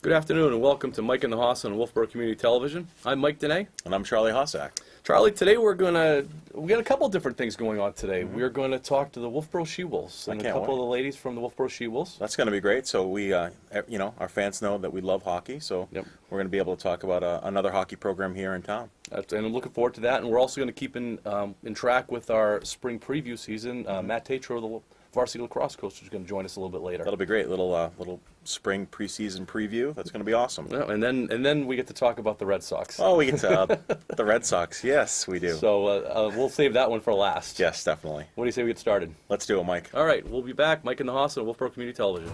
Good afternoon and welcome to Mike and the Hoss on Wolfeboro Community Television. I'm Mike Dene. And I'm Charlie Hossack. Charlie, today we got a couple different things going on today. We're going to talk to the Wolfeboro She-Wolves and a couple of the ladies from the Wolfeboro She-Wolves. That's going to be great. So we, our fans know that we love hockey. So we're going to be able to talk about another hockey program here in town. And I'm looking forward to that. And we're also going to keep in track with our spring preview season. Matt Tatro, the varsity lacrosse coach, is going to join us a little bit later. That'll be great. Little spring preseason preview. That's going to be awesome. Yeah, and then we get to talk about the Red Sox. Oh, we get to the Red Sox. Yes, we do. So we'll save that one for last. Yes, definitely. What do you say we get started? Let's do it, Mike. All right, we'll be back. Mike and the Hoss on Wolfeboro Community Television.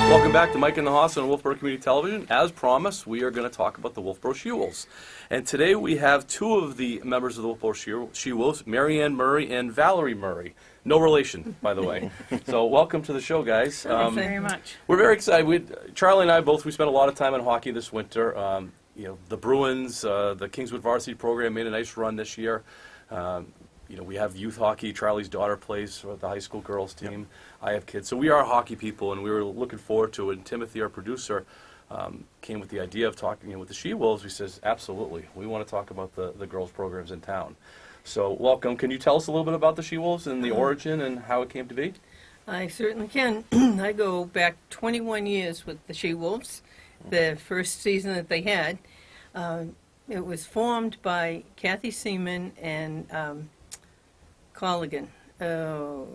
Welcome back to Mike and the Hoss on Wolfeboro Community Television. As promised, we are going to talk about the Wolfeboro She-Wolves. And today we have two of the members of the Wolfeboro She-Wolves, Marianne Murray and Valerie Murray. No relation, by the way. So welcome to the show, guys. Thank you very much. We're very excited. Charlie and I we spent a lot of time on hockey this winter. The Bruins, the Kingswood varsity program made a nice run this year. We have youth hockey. Charlie's daughter plays for the high school girls team. Yep. I have kids. So we are hockey people, and we were looking forward to it. And Timothy, our producer, came with the idea of talking with the She-Wolves. He says, absolutely, we want to talk about the girls' programs in town. So welcome. Can you tell us a little bit about the She-Wolves and the origin and how it came to be? I certainly can. I go back 21 years with the She-Wolves, the first season that they had. It was formed by Kathy Seaman and Colligan. Oh,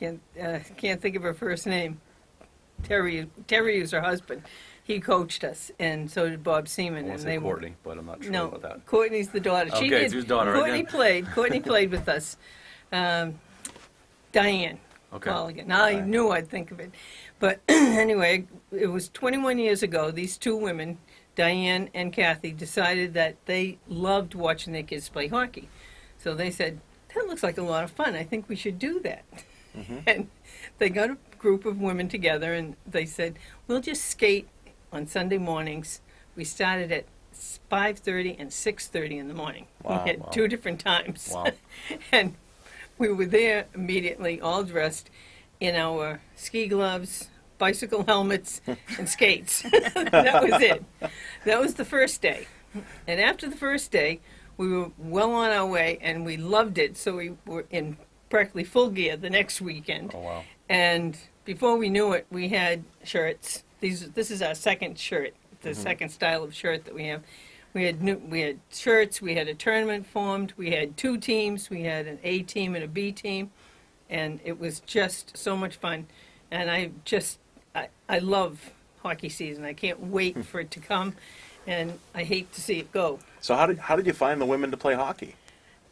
I can't think of her first name. Terry is her husband. He coached us, and so did Bob Seaman. I want to say Courtney, but I'm not sure about that. No, Courtney's the daughter. Okay, it's his daughter. Courtney played with us. Diane Colligan. Now I knew I'd think of it. But anyway, it was 21 years ago. These two women, Diane and Kathy, decided that they loved watching their kids play hockey. So they said, that looks like a lot of fun. I think we should do that. Mm-hmm. And they got a group of women together, and they said, we'll just skate on Sunday mornings. We started at 5:30 and 6:30 in the morning. Wow, we had two different times. Wow. And we were there immediately, all dressed in our ski gloves, bicycle helmets, and skates. That was it. That was the first day. And after the first day, we were well on our way, and we loved it, so we were in practically full gear the next weekend. Oh, wow. And before we knew it, we had shirts. This is our second shirt, the second style of shirt that we have. We had shirts, we had a tournament formed, we had two teams, we had an A team and a B team, and it was just so much fun. And I love hockey season. I can't wait for it to come, and I hate to see it go. So how did you find the women to play hockey?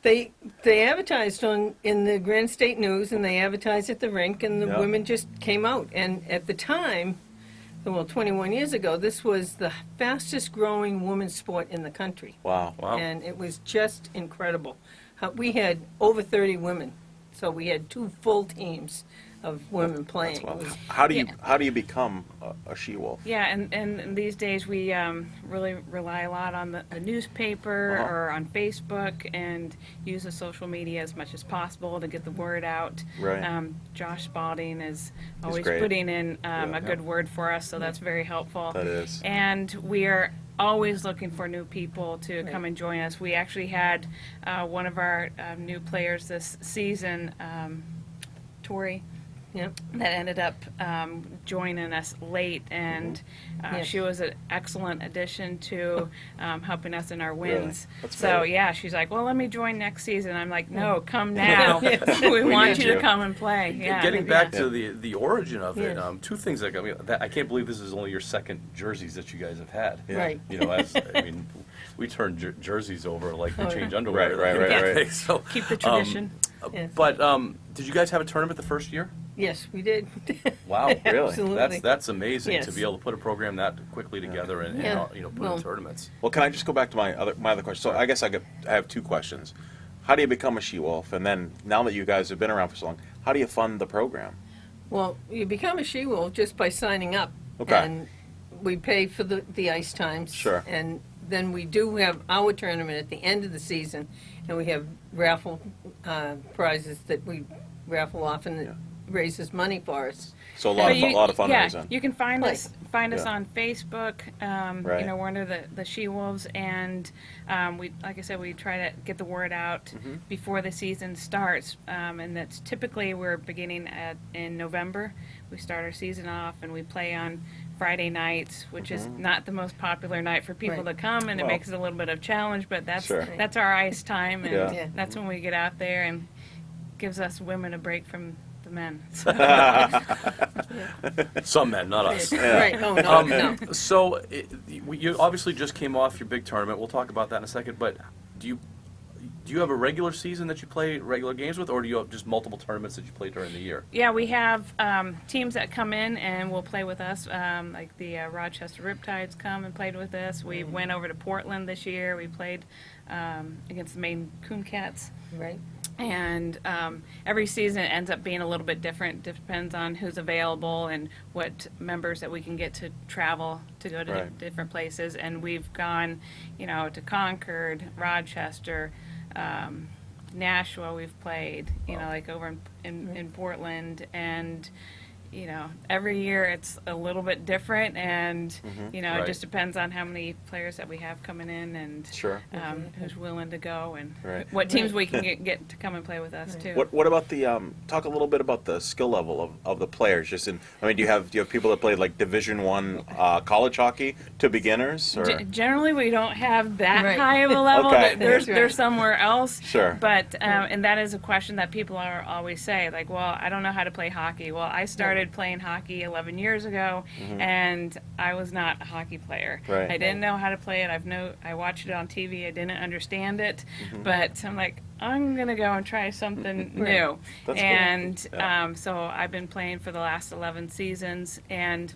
They advertised in the Grand State News, and they advertised at the rink, and the women just came out. And at the time, 21 years ago, this was the fastest growing women's sport in the country. Wow. And it was just incredible. We had over 30 women, so we had two full teams of women playing. How do you become a She-Wolf? Yeah, and these days we really rely a lot on the newspaper or on Facebook and use the social media as much as possible to get the word out. Right. Josh Spalding is always putting in a good word for us, so that's very helpful. That is. And we are always looking for new people to come and join us. We actually had one of our new players this season, Tori. Yep. That ended up joining us late, and she was an excellent addition to helping us in our wins. Really? So great. she's like, well, let me join next season. I'm like, no, come now. we want you to come and play. Yeah. Getting back to the origin of it, Yeah. two things. I can't believe this is only your second jerseys that you guys have had. Yeah. Right. We turn jerseys over like we change underwear. Right. So Keep the tradition. Yes. But did you guys have a tournament the first year? Yes, we did. Wow, really? Absolutely. That's amazing Yes. to be able to put a program that quickly together and put in tournaments. Well, can I just go back to my other question? So I guess I have two questions. How do you become a She-Wolf? And then now that you guys have been around for so long, how do you fund the program? Well, you become a She-Wolf just by signing up. Okay. And we pay for the ice times. Sure. And then we do have our tournament at the end of the season, and we have raffle prizes that we raffle off, and it raises money for us. So a lot of Yeah, fundraising. you can find Right. us Yeah. on Facebook. Right. You know, we're under the She Wolves, and we, like I said, we try to get the word out Mm-hmm. before the season starts. And that's typically we're beginning in November. We start our season off, and we play on Friday nights, which is not the most popular night for people Right. to come, and Well. it makes it a little bit of challenge. But that's Sure. that's our ice time, and Yeah. Yeah. that's when we get out there and gives us women a break from the men. So. Some men, not us. Right, oh, no, no. So you obviously just came off your big tournament. We'll talk about that in a second. But do you have a regular season that you play regular games with, or do you have just multiple tournaments that you play during the year? Yeah, we have teams that come in and will play with us. Like the Rochester Riptides come and played with us. We went over to Portland this year. We played against the Maine Coon Cats. Right. And every season ends up being a little bit different. Depends on who's available and what members that we can get to travel to go to Right. different places. And we've gone, you know, to Concord, Rochester, Nashua. We've played, you know, like over in Portland, and you know, every year it's a little bit different, and you know, Right. it just depends on how many players that we have coming in, and Sure. who's willing to go, and Right. what teams we can get to come and play with us too. What about the talk a little bit about the skill level of the players? Just in, I mean, do you have people that play like Division I college hockey to beginners? Or? Generally, we don't have that Right. high of a level. Okay. They're, That's right. they're somewhere else. Sure. But and that is a question that people are always say, like, well, I don't know how to play hockey. Well, I started playing hockey 11 years ago, and I was not a hockey player. Right. I didn't know how to play it. I watched it on TV. I didn't understand it, but I'm like, I'm gonna go and try something new. That's cool. And Yeah. so I've been playing for the last 11 seasons, and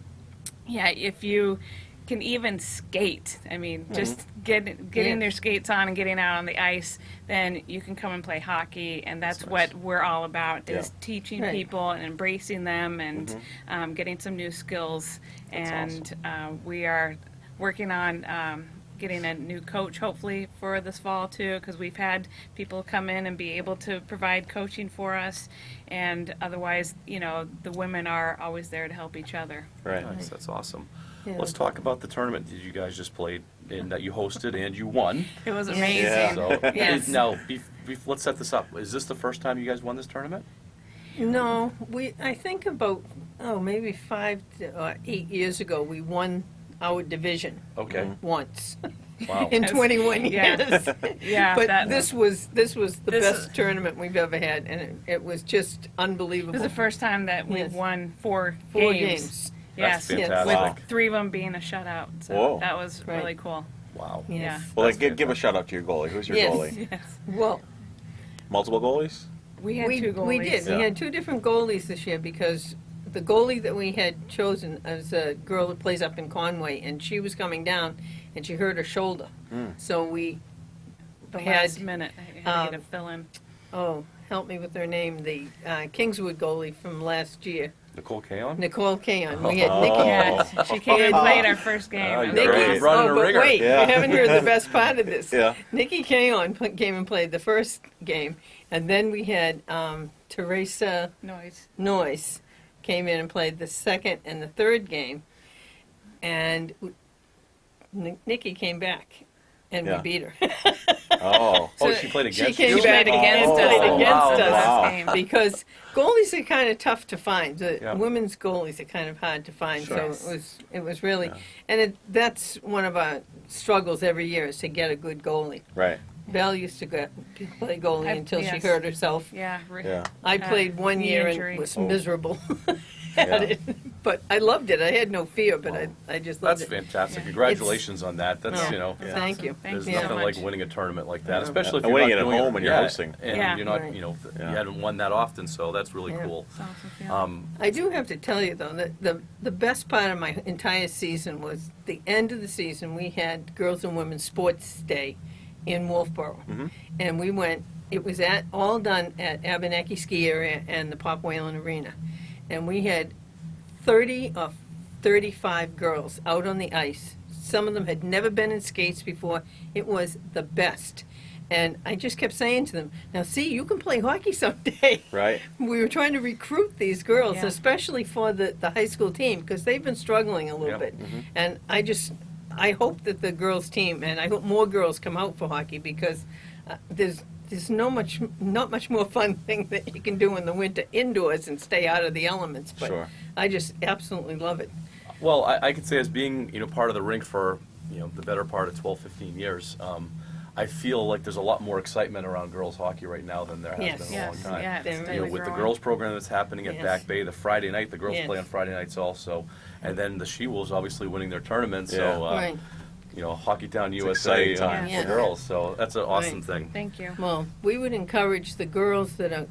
yeah, if you can even skate, I mean, just getting their skates on and getting out on the ice, then you can come and play hockey, and that's what we're all about, is Yeah. teaching Right. people and embracing them, and getting some new skills. And we are working on getting a new coach, hopefully, for this fall, too, because we've had people come in and be able to provide coaching for us, and otherwise, you know, the women are always there to help each other. Right. Nice, that's awesome. Yeah. Let's talk about the tournament that you guys just played and that you hosted and you won. It was Yeah. amazing. So Yes. now, let's set this up. Is this the first time you guys won this tournament? No, I think about, maybe 5 to 8 years ago, we won our division Okay. once Wow. in 21 Yeah. years. Yeah, But this was the This best is- tournament we've ever had, and it was just It unbelievable. was the first time that we've Yes. won four 4 games. games. Yes, That's Yes. fantastic. Wow. 3 of them being a shutout. So Whoa. that was Right. really cool. Wow. Yes. Well, That's like, give a shout out to your goalie. Who's your Yes. goalie? Yes. Well, Multiple goalies? We had 2 goalies. we did. Yeah. We had 2 different goalies this year because the goalie that we had chosen is a girl that plays up in Conway, and she was coming down, and she hurt her shoulder. So we The had, last minute, I had to get a fill in. help me with her name, the Kingswood goalie from last year, Nicole Kaon? Nicole Kaon. We had Oh. Nikki. Yeah, she came and played our first game. Oh, It was you're Nikki, right. Running a but ringer. wait, Yeah. you haven't heard the best part of this. Yeah. Nikki Kaon came and played the first game, and then we had Teresa Noise. Noyce came in and played the second and the third game, and Nikki came back, and Yeah. we beat her. Oh. Oh, she played against She came you? back Played against and us. played Oh, against wow, us wow. Game. because goalies are kind of tough to find. The Yeah. women's goalies are kind of hard to find. Sure. So it was really, and that's one of our struggles every year is to get a good goalie. Right. Val used to play goalie until she yes. hurt herself. Yeah. Yeah. I Uh, played one knee year injury. and was Oh. miserable at Yeah. it, but I loved it. I had no fear, but I just loved That's it. fantastic. Yeah. Congratulations on that. That's, Yeah. you know, Yeah. Thank you. Thank there's you nothing so like much. winning a tournament like that, Yeah. especially if And you're winning not it at doing home and you're yeah, hosting. And Yeah. you're not, Right. you know, Yeah. you hadn't won that often, so that's really Yeah. cool. It's awesome feeling. I do have to tell you though that the best part of my entire season was the end of the season. We had Girls and Women's Sports Day in Wolfeboro, and we went. It was all done at Abenaki Ski Area and the Pop Whalen Arena, and we had 30 or 35 girls out on the ice. Some of them had never been in skates before. It was the best. And I just kept saying to them, now see, you can play hockey someday. Right. We were trying to recruit these girls, Yeah. especially for the high school team, because they've been struggling a little Yeah. bit. And I hope that the girls team, and I hope more girls come out for hockey, because there's not much more fun thing that you can do in the winter indoors and stay out of the elements. But Sure. I just absolutely love it. Well, I could say as being, part of the rink for, the better part of 12, 15 years, I feel like there's a lot more excitement around girls hockey right now than there has Yes. been in a long Yes, time. yeah, it's You know, definitely With the growing. girls program that's happening at Yes. Back Bay, the Friday night, the girls Yes. play on Friday nights also, and then the She-Wolves obviously winning their tournament, Yeah. so, Right. Hockey Town It's USA exciting time. for Yes. girls, so that's an awesome Right. thing. Thank you. Well, we would encourage the girls that are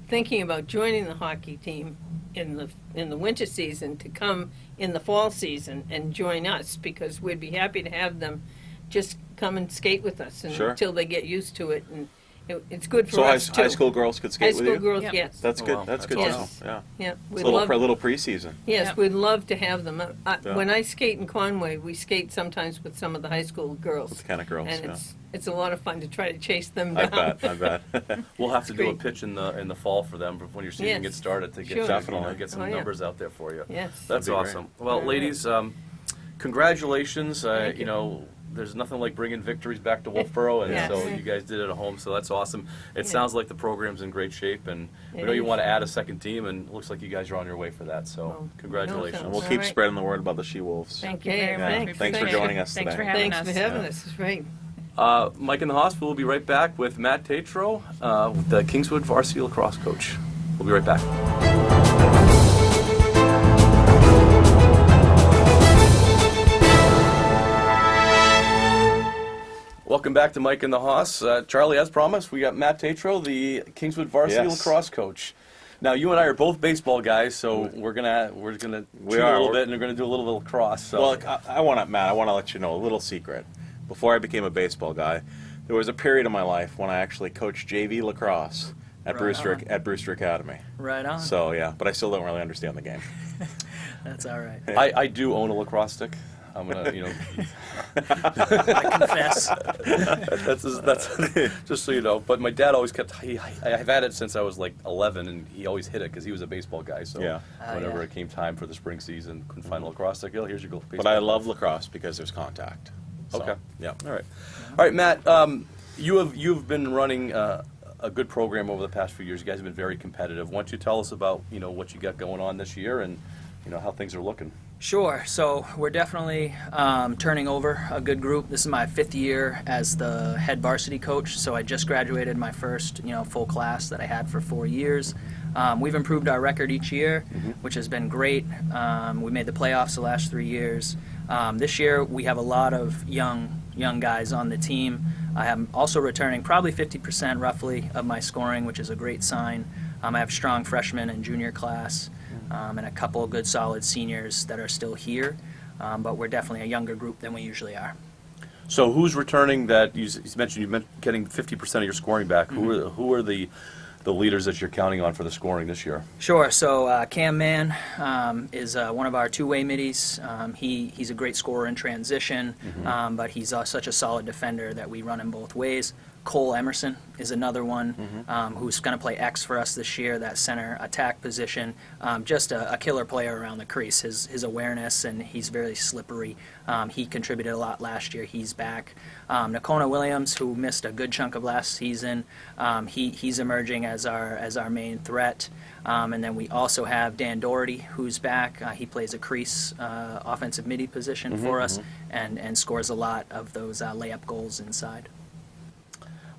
thinking about joining the hockey team in the winter season to come in the fall season and join us, because we'd be happy to have them just come and skate with us Sure. until they get used to it, and it's good for So us too. high school girls could High skate with school you? girls, Yep. yes. That's Oh, good. wow. That's That's good to know. awesome. Yeah. Yeah, It's we'd a little, love, for a little preseason. yes, Yep. we'd love to have them. Yeah. When I skate in Conway, we skate sometimes with some of the high school girls. With the kind of girls, And yeah. it's a lot of fun to try to chase them I down. bet. We'll have to do a great. pitch in the fall for them when your season Yes. gets started to get Sure. Definitely. get some Oh, yeah. numbers out there for you. Yes. That's That'd be great. awesome. Well, All right. ladies, congratulations. Thank you. There's nothing like bringing victories back to Wolfeboro, and Yes. so you guys did it at home, so that's awesome. It Yeah. sounds like the program's in great shape, and we It know you is. want to add a second team, and it looks like you guys are on your way for that, so Well, congratulations. no, And we'll All keep right. spreading the word about the She-Wolves. Thank you Okay, very much. thanks. We Thanks for appreciate joining it. us Thanks today. for having Thanks us. for having Yeah. us. It's great. Mike in the Hospital will be right back with Matt Tatro, the Kingswood varsity lacrosse coach. We'll be right back. Welcome back to Mike and the Hoss. Charlie, as promised, we got Matt Tatro, the Kingswood varsity Yes. lacrosse coach. Now, you and I are both baseball guys, so we're gonna We cheat a are. little bit, and we're gonna do a little lacrosse. So. Well, I want to, Matt. I want to let you know a little secret. Before I became a baseball guy, there was a period in my life when I actually coached JV lacrosse at Right Brewster Academy. Right on. So yeah, but I still don't really understand the game. That's all right. I do own a lacrosse stick. I'm gonna, I confess. that's just so you know. But my dad always kept. I've had it since I was like 11, and he always hit it because he was a baseball guy. So Yeah. whenever yeah. it came time for the spring season, couldn't find a lacrosse stick. Oh, here's your baseball. But I love lacrosse because there's contact. So, Okay. Yeah. All right, Matt. You've been running a good program over the past few years. You guys have been very competitive. Why don't you tell us about what you got going on this year and how things are looking? Sure. So we're definitely turning over a good group. This is my 5th year as the head varsity coach. So I just graduated my first, full class that I had for 4 years. We've improved our record each year, which has been great. We made the playoffs the last 3 years. This year we have a lot of young guys on the team. I am also returning probably 50% roughly of my scoring, which is a great sign. I have strong freshmen and junior class. And a couple of good solid seniors that are still here, but we're definitely a younger group than we usually are. So who's returning that? You mentioned you've getting 50% of your scoring back. Who are the leaders that you're counting on for the scoring this year? Sure. So Cam Mann is one of our two-way middies. He's a great scorer in transition, but he's such a solid defender that we run him both ways. Cole Emerson is another one who's going to play X for us this year, that center attack position. Just a killer player around the crease. His awareness, and he's very slippery. He contributed a lot last year. He's back. Nakona Williams, who missed a good chunk of last season, he's emerging as our main threat. And then we also have Dan Doherty, who's back. He plays a crease offensive midi position for us and scores a lot of those layup goals inside.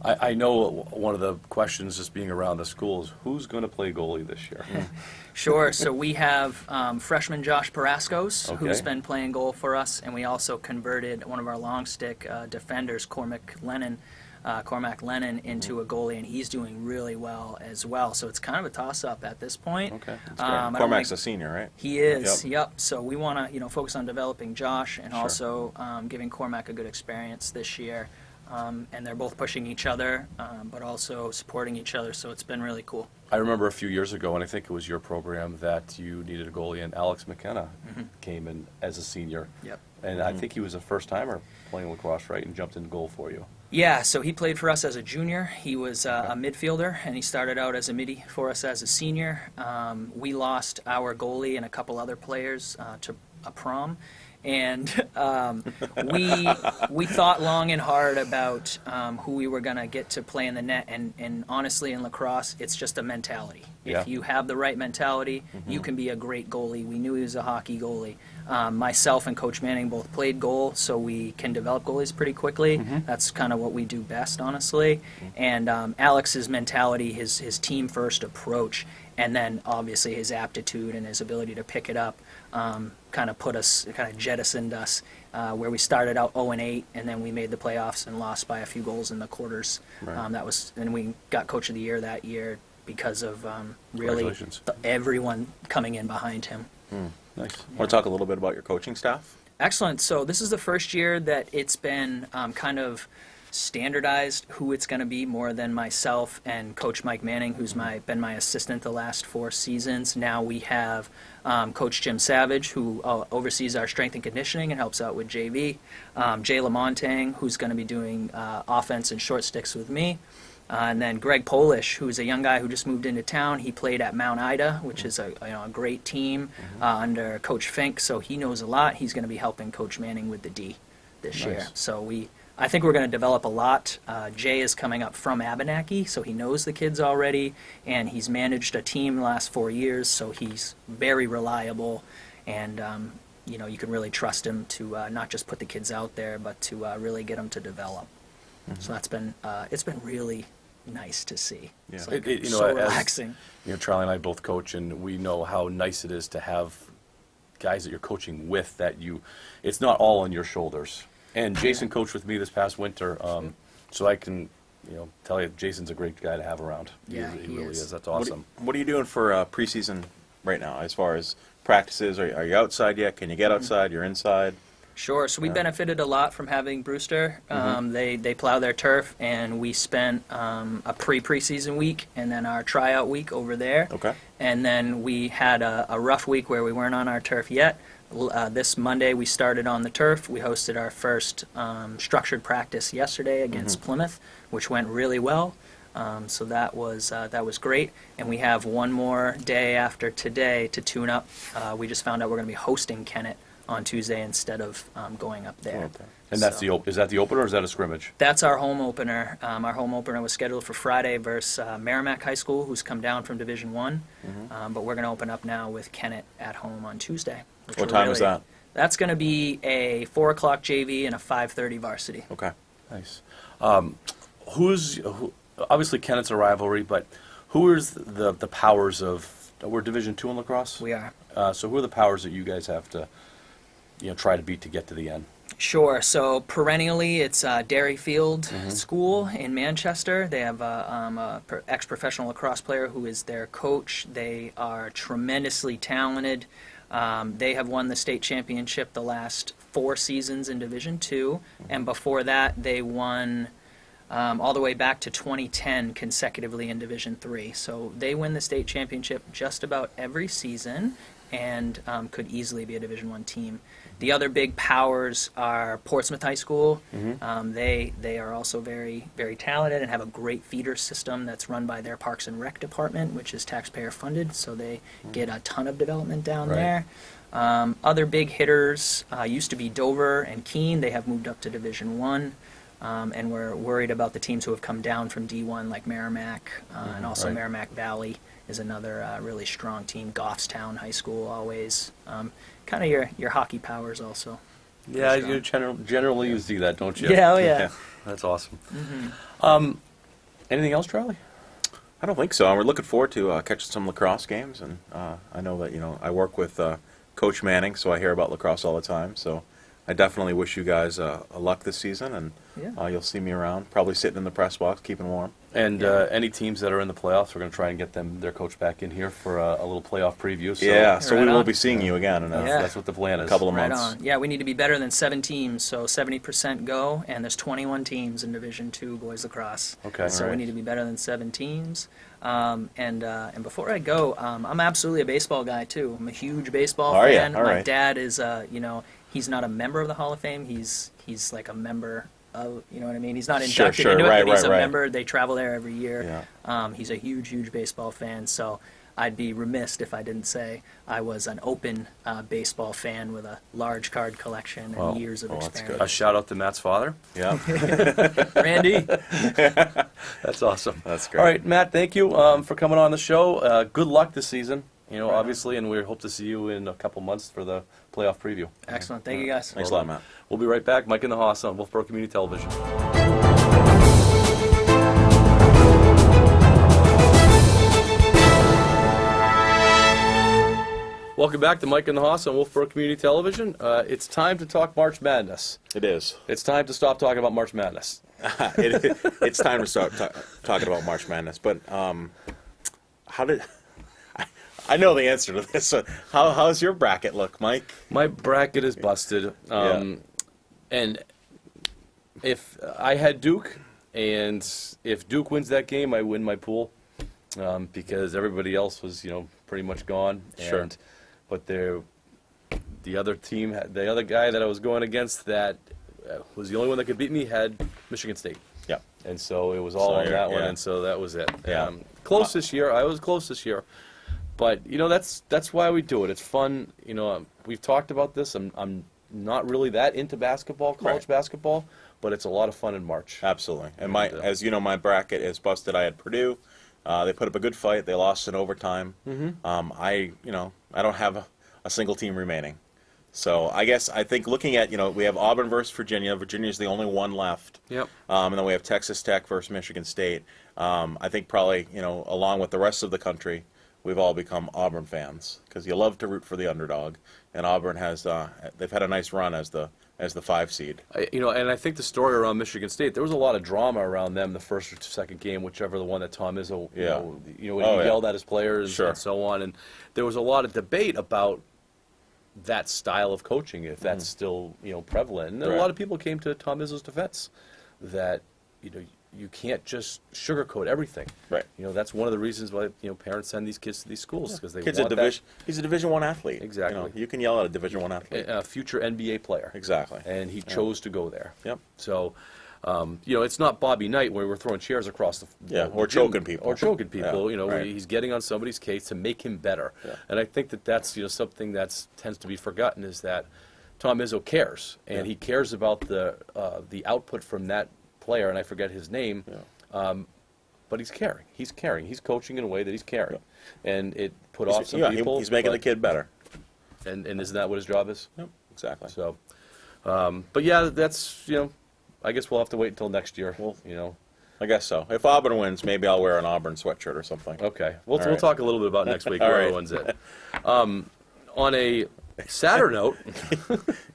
I know one of the questions just being around the school is who's going to play goalie this year? Sure. So we have freshman Josh Paraskos, who's Okay. been playing goal for us, and we also converted one of our long stick defenders, Cormac Lennon, into a goalie, and he's doing really well as well. So it's kind of a toss-up at this point. Okay, that's Great. I don't Cormac's think- a senior, right? He is. Yep. Yep. So we want to, focus on developing Josh and Sure. also giving Cormac a good experience this year. And they're both pushing each other, but also supporting each other. So it's been really cool. I remember a few years ago, and I think it was your program, that you needed a goalie, and Alex McKenna came in as a senior. Yep. And I think he was a first-timer playing lacrosse, right, and jumped in goal for you. Yeah, so he played for us as a junior. He was a midfielder, and he started out as a midi for us as a senior. We lost our goalie and a couple other players to a prom, and we thought long and hard about who we were going to get to play in the net. And honestly, in lacrosse, it's just a mentality. Yeah. If you have the right mentality, you can be a great goalie. We knew he was a hockey goalie. Myself and Coach Manning both played goal, so we can develop goalies pretty quickly. That's kind of what we do best, honestly. And Alex's mentality, his team-first approach, and then obviously his aptitude and his ability to pick it up kind of jettisoned us where we started out 0-8, and then we made the playoffs and lost by a few goals in the quarters. Right. And we got Coach of the Year that year because of really Congratulations. everyone coming in behind him. Nice. Want to talk a little bit about your coaching staff? Excellent. So this is the first year that it's been kind of standardized who it's going to be, more than myself and Coach Mike Manning, who's been my assistant the last 4 seasons. Now we have Coach Jim Savage, who oversees our strength and conditioning and helps out with JV. Jay Lamontagne, who's going to be doing offense and short sticks with me. And then Greg Polish, who's a young guy who just moved into town. He played at Mount Ida, which is a great team under Coach Fink, so he knows a lot. He's going to be helping Coach Manning with the D this year. So I think we're going to develop a lot. Jay is coming up from Abenaki, so he knows the kids already, and he's managed a team the last 4 years, so he's very reliable, and you can really trust him to not just put the kids out there, but to really get them to develop. So that's been it's been really nice to see. Yeah. It's like so relaxing. Charlie and I both coach, and we know how nice it is to have guys that you're coaching with that it's not all on your shoulders. And Jason coached with me this past winter, so I can tell you, Jason's a great guy to have around. Yeah, he he really is. is. That's awesome. What are you doing for preseason right now as far as practices? Are you outside yet? Can you get outside? You're inside? Sure. So we benefited a lot from having Brewster. They plow their turf, and we spent a preseason week and then our tryout week over there. Okay. And then we had a rough week where we weren't on our turf yet. This Monday we started on the turf. We hosted our first structured practice yesterday against Plymouth, which went really well. So that was great. And we have one more day after today to tune up. We just found out we're going to be hosting Kennett on Tuesday instead of going up there. Okay. And that's So- is that the opener, or is that a scrimmage? That's our home opener. Our home opener was scheduled for Friday versus Merrimack High School, who's come down from Division One. But we're going to open up now with Kennett at home on Tuesday. which What we're time is that? That's going to be a 4:00 JV and a 5:30 varsity. Okay. Nice. Obviously Kennett's a rivalry, but who is the powers of? We're Division II in lacrosse. We are. So who are the powers that you guys have to, try to beat to get to the end? Sure. So perennially, it's Derryfield School in Manchester. They have a ex-professional lacrosse player who is their coach. They are tremendously talented. They have won the state championship the last 4 seasons in Division II, and before that, they won all the way back to 2010 consecutively in Division III. So they win the state championship just about every season, and could easily be a Division I team. The other big powers are Portsmouth High School. They are also very, very talented and have a great feeder system that's run by their Parks and Rec department, which is taxpayer funded, so they get a ton of development down Right. there. Other big hitters used to be Dover and Keene. They have moved up to Division I. And we're worried about the teams who have come down from D1, like Merrimack, and also Right. Merrimack Valley is another really strong team. Goffstown High School always. Kind of your hockey powers also. Yeah, Strong. you generally you see that, don't you? Yeah, oh yeah. That's awesome. Anything else, Charlie? I don't think so. We're looking forward to catching some lacrosse games, and I know that I work with Coach Manning, so I hear about lacrosse all the time. So I definitely wish you guys a luck this season, and Yeah. you'll see me around, probably sitting in the press box, keeping warm. And any teams that are in the playoffs, we're going to try and get their coach back in here for a little playoff preview. So Yeah, so Right we will on. be seeing you again in Yeah. that's what the plan is. a couple of Right months. on. Yeah, we need to be better than 7 teams, so 70% go, and there's 21 teams in Division II boys lacrosse. Okay. So All we right. need to be better than 7 teams. And before I go, I'm absolutely a baseball guy too. I'm a huge baseball Are ya? fan. All My right. dad is, he's not a member of the Hall of Fame. He's like a member of, you know what I mean? He's not Sure, inducted sure. into Right, it, but he's right, a right. member. They travel there every year. Yeah. He's a huge, huge baseball fan. So I'd be remiss if I didn't say I was an open baseball fan with a large card collection and Well, years of well, that's experience. A shout out to Matt's father. Yeah. Randy, That's awesome. That's great. All right, Matt, thank you for coming on the show. Good luck this season, obviously, and we hope to see you in a couple months for the playoff preview. excellent. Thank you, guys. Thanks a lot, Matt. We'll be right back. Mike and the Hoss on Wolfeboro Community Television. Welcome back to Mike and the Hoss on Wolfeboro Community Television. It's time to talk March Madness. It is. It's time to stop talking about March Madness. It's time to start talking about March Madness. But how did I know the answer to this? So how's your bracket look, Mike? My bracket is busted. And if I had Duke, and if Duke wins that game, I win my pool, because everybody else was, pretty much gone. Sure. But the other team, the other guy that I was going against that was the only one that could beat me had Michigan State. Yeah. And so it was all on that one, yeah. and so that was it. Yeah. Close this year. I was close this year. But, that's why we do it. It's fun. We've talked about this. I'm not really that into basketball, college Right. basketball, but it's a lot of fun in March. Absolutely. And And, as you know, my bracket is busted. I had Purdue. They put up a good fight. They lost in overtime. Mm-hmm. I don't have a single team remaining. So I think looking at, we have Auburn versus Virginia. Virginia's the only one left. Yep. And then we have Texas Tech versus Michigan State. I think probably, along with the rest of the country, we've all become Auburn fans because you love to root for the underdog. And Auburn they've had a nice run as the 5 seed. And I think the story around Michigan State, there was a lot of drama around them the first or second game, whichever the one that Tom Izzo, Yeah. when he Oh, yeah. yelled at his players Sure. and so on. And there was a lot of debate about that style of coaching, if that's still, prevalent. And then a Right. lot of people came to Tom Izzo's defense that, you can't just sugarcoat everything. Right. That's one of the reasons why, parents send these kids to these schools because they Kid's want he's a Division I athlete. Exactly. You can yell at a Division I athlete. a future NBA player. Exactly. And he chose to go there. Yep. So, it's not Bobby Knight where we're throwing chairs across the Yeah, or gym, choking people. or choking people. Yeah, right. He's getting on somebody's case to make him better. Yeah. And I think that's something that tends to be forgotten is that Tom Izzo cares, and Yeah. he cares about the output from that player, and I forget his name. Yeah. But he's caring. He's caring. He's coaching in a way that he's caring, and it put off some Yeah, people. he's making the kid better. And isn't that what his job is? Yep, exactly. So, but yeah, that's I guess we'll have to wait until next year. Well, you I guess so. If Auburn wins, maybe I'll wear an Auburn sweatshirt or something. Okay, we'll All right. talk a little bit about next week. All Whoever right. wins it. On a sadder note,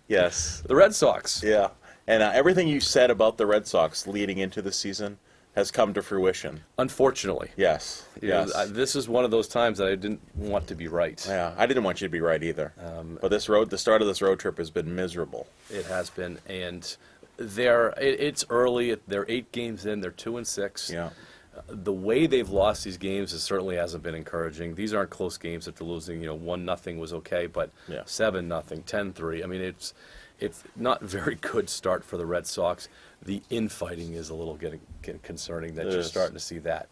Yes. the Red Sox. Yeah. And everything you said about the Red Sox leading into the season has come to fruition. Unfortunately, Yes. Yes. this is one of those times that I didn't want to be right. Yeah, I didn't want you to be right either. But the start of this road trip has been miserable. It has been, and it's early. They're 8 games in. They're 2-6. Yeah. The way they've lost these games certainly hasn't been encouraging. These aren't close games that they're losing. 1-0 was okay, but Yeah. 7-0, 10-3. I mean, it's not a very good start for the Red Sox. The infighting is a little getting concerning that It you're is. starting to see that.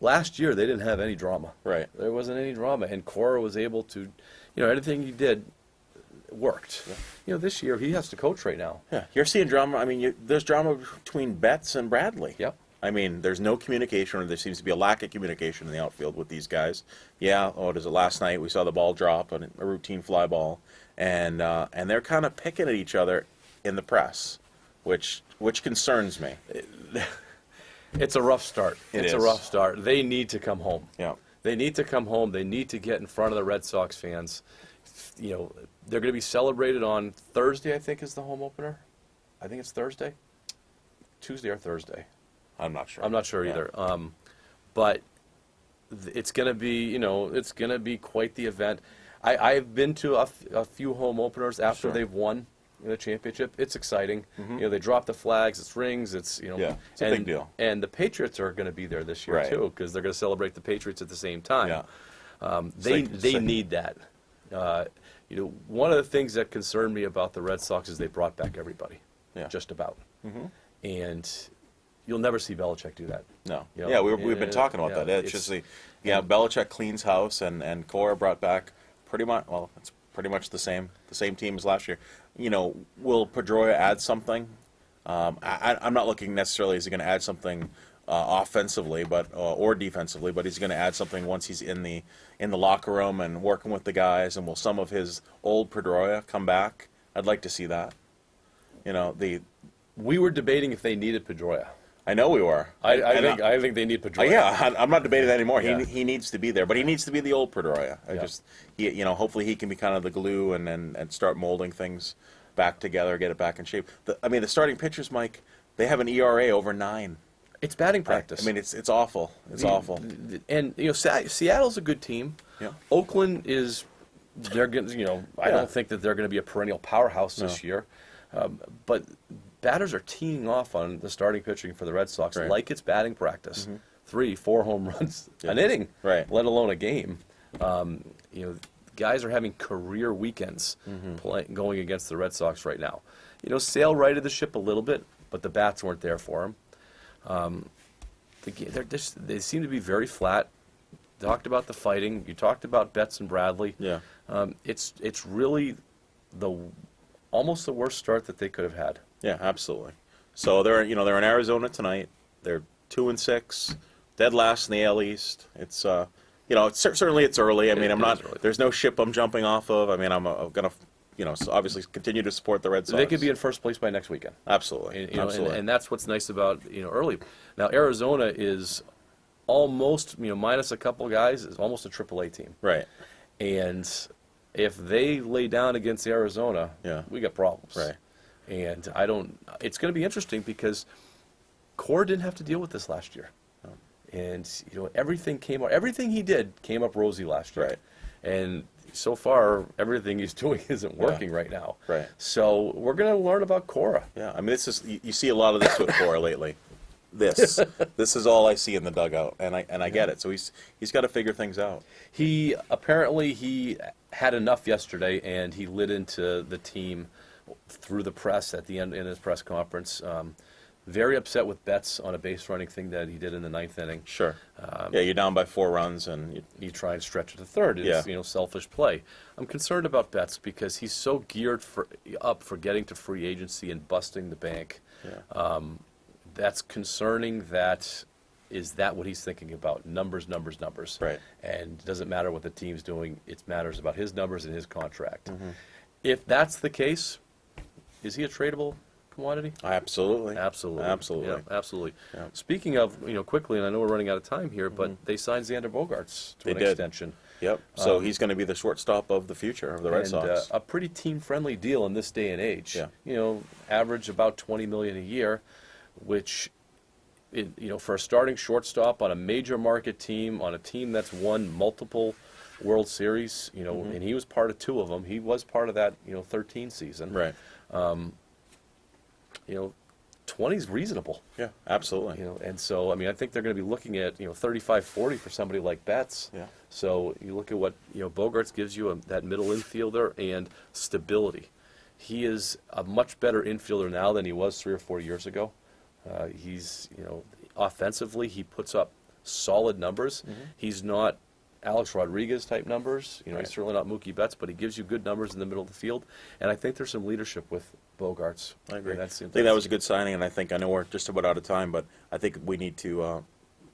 Last year they didn't have any drama. Right. There wasn't any drama, and Cora was able to, anything he did worked. This year he has to coach right now. Yeah. You're seeing drama. I mean, there's drama between Betts and Bradley. Yep. I mean, there's no communication, or there seems to be a lack of communication in the outfield with these guys. Yeah, what is it? Last night we saw the ball drop, a routine fly ball, and they're kind of picking at each other in the press, which concerns me. It's a rough start. It's a is. rough start. They need to come home. Yeah. They need to come home. They need to get in front of the Red Sox fans. They're going to be celebrated on Thursday, I think, is the home opener. I think it's Thursday. Tuesday or Thursday. I'm not sure. I'm not sure Yeah. either. But it's going to be, it's going to be quite the event. I've been to a few home openers after Sure. they've won the championship. It's exciting. They drop the flags, it's rings, Yeah, it's a big deal. And the Patriots are going to be there this year Right. too, because they're going to celebrate the Patriots at the same time. Yeah. They Sick. need that. One of the things that concerned me about the Red Sox is they brought back everybody, Yeah. just about. And you'll never see Belichick do that. No. You know, Yeah, we've been talking about yeah, that. It's just Belichick cleans house, and Cora brought back pretty much. Well, it's pretty much the same team as last year. Will Pedroia add something? I'm not looking necessarily is he going to add something offensively, or defensively, but he's going to add something once he's in the locker room and working with the guys. And will some of his old Pedroia come back? I'd like to see that. We were debating if they needed Pedroia. I know we were. I think they need Pedroia. Yeah, I'm not debating that anymore. Yeah. He needs to be there, but he needs to be the old Pedroia. Hopefully he can be kind of the glue and start molding things back together, get it back in shape. The starting pitchers, Mike, they have an ERA over 9. It's batting practice. It's awful. It's awful. And Seattle's a good team. Yeah. Oakland is. They're getting. I Yeah. don't think that they're going to be a perennial powerhouse this year, but batters are teeing off on the starting pitching for the Red Sox Right. like it's batting practice. 3-4 home runs an Yeah. inning, Right. let alone a game. Guys are having career weekends going against the Red Sox right now. Sale righted the ship a little bit, but the bats weren't there for him. They seem to be very flat. Talked about the fighting. You talked about Betts and Bradley. Yeah. It's really almost the worst start that they could have had. Yeah, absolutely. So they're in Arizona tonight. They're 2-6, dead last in the AL East. It's certainly it's early. I mean, It I'm is not. early. There's no ship I'm jumping off of. I mean, I'm gonna obviously continue to support the Red Sox. They could be in first place by next weekend. Absolutely. Absolutely. And that's what's nice about early. Now Arizona is almost minus a couple guys is almost a AAA team. Right. And if they lay down against Arizona, Yeah. we got problems. Right. And it's going to be interesting because Cora didn't have to deal with this last year. And everything he did came up rosy last year. Right. And so far everything he's doing isn't working right now. Right. So we're going to learn about Cora. Yeah. I mean, this is you see a lot of this with Cora lately. This is all I see in the dugout, and I get it. So he's got to figure things out. He had enough yesterday, and he lit into the team through the press at the end in his press conference. Very upset with Betts on a base running thing that he did in the 9th inning. Sure. You're down by 4 runs, and You try and stretch it to third. It's selfish play. I'm concerned about Betts because he's so geared up for getting to free agency and busting the bank. yeah. That's concerning. Is that what he's thinking about? Numbers. Right. And it doesn't matter what the team's doing. It matters about his numbers and his contract. Mm-hmm. If that's the case, is he a tradable commodity? Absolutely. Absolutely. Absolutely. Yeah, absolutely. Yeah. Speaking of, quickly, and I know we're running out of time here, but they signed Xander Bogaerts to They an did. extension. Yep. So he's going to be the shortstop of the future of the Red And Sox. a pretty team-friendly deal in this day and age. Yeah. Average about $20 million a year, which, for a starting shortstop on a major market team, on a team that's won multiple World Series, and he was part of 2 of them. He was part of that, 13 season. Right. 20 is reasonable. Yeah. Absolutely. And so, I think they're going to be looking at, 35, 40 for somebody like Betts. Yeah. So you look at what, Bogaerts gives you, that middle infielder and stability. He is a much better infielder now than he was 3 or 4 years ago. He's, offensively, he puts up solid numbers. He's not Alex Rodriguez type numbers. Right. He's certainly not Mookie Betts, but he gives you good numbers in the middle of the field. And I think there's some leadership with Bogaerts. I agree. And I think that was a good signing, and I know we're just about out of time, but I think we need to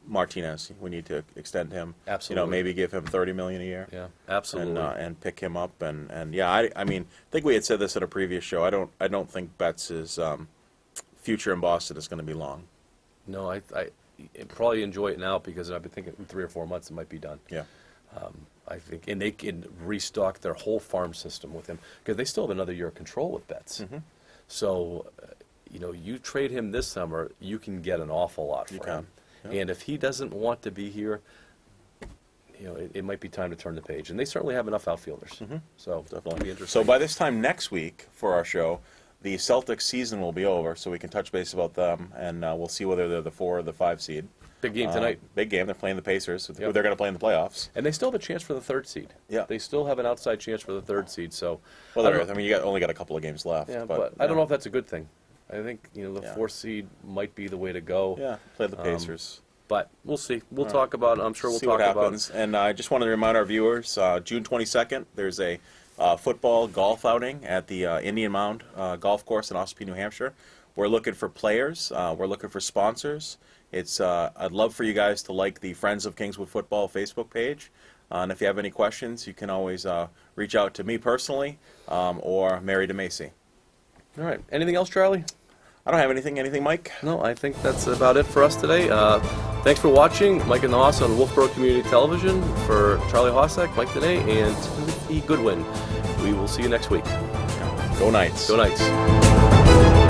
Martinez. We need to extend him. Absolutely. Maybe give him $30 million a year. Yeah, absolutely. And pick him up, and yeah, I think we had said this at a previous show. I don't think Betts' future in Boston is going to be long. No, I probably enjoy it now because I've been thinking in 3 or 4 months it might be done. Yeah. I think, and they can restock their whole farm system with him because they still have another year of control with Betts. So, you trade him this summer, you can get an awful lot You for can, him. yeah. And if he doesn't want to be here, it might be time to turn the page. And they certainly have enough outfielders. So it'll be interesting. So by this time next week for our show, the Celtics season will be over, so we can touch base about them, and we'll see whether they're the 4 or the 5 seed. Big game tonight. Big game. They're playing the Pacers, who Yep. they're going to play in the playoffs. And they still have a chance for the 3rd seed. Yeah. They still have an outside chance for the 3rd seed. So, Well, I don't know. you only got a couple of games left. Yeah, but I don't know if that's a good thing. I think the Yeah. 4th seed might be the way to go. Yeah, play the Pacers. But we'll see. We'll talk about. I'm sure we'll See talk what about. happens. And I just wanted to remind our viewers, June 22nd, there's a football golf outing at the Indian Mound Golf Course in Ossipee, New Hampshire. We're looking for players. We're looking for sponsors. I'd love for you guys to like the Friends of Kingswood Football Facebook page. And if you have any questions, you can always reach out to me personally or Mary DeMacy. All right. Anything else, Charlie? I don't have anything. Anything, Mike? No, I think that's about it for us today. Thanks for watching. Mike and the Hoss on Wolfeboro Community Television. For Charlie Hossack, Mike Dene, and Timothy Goodwin. We will see you next week. Go Knights. Go Knights.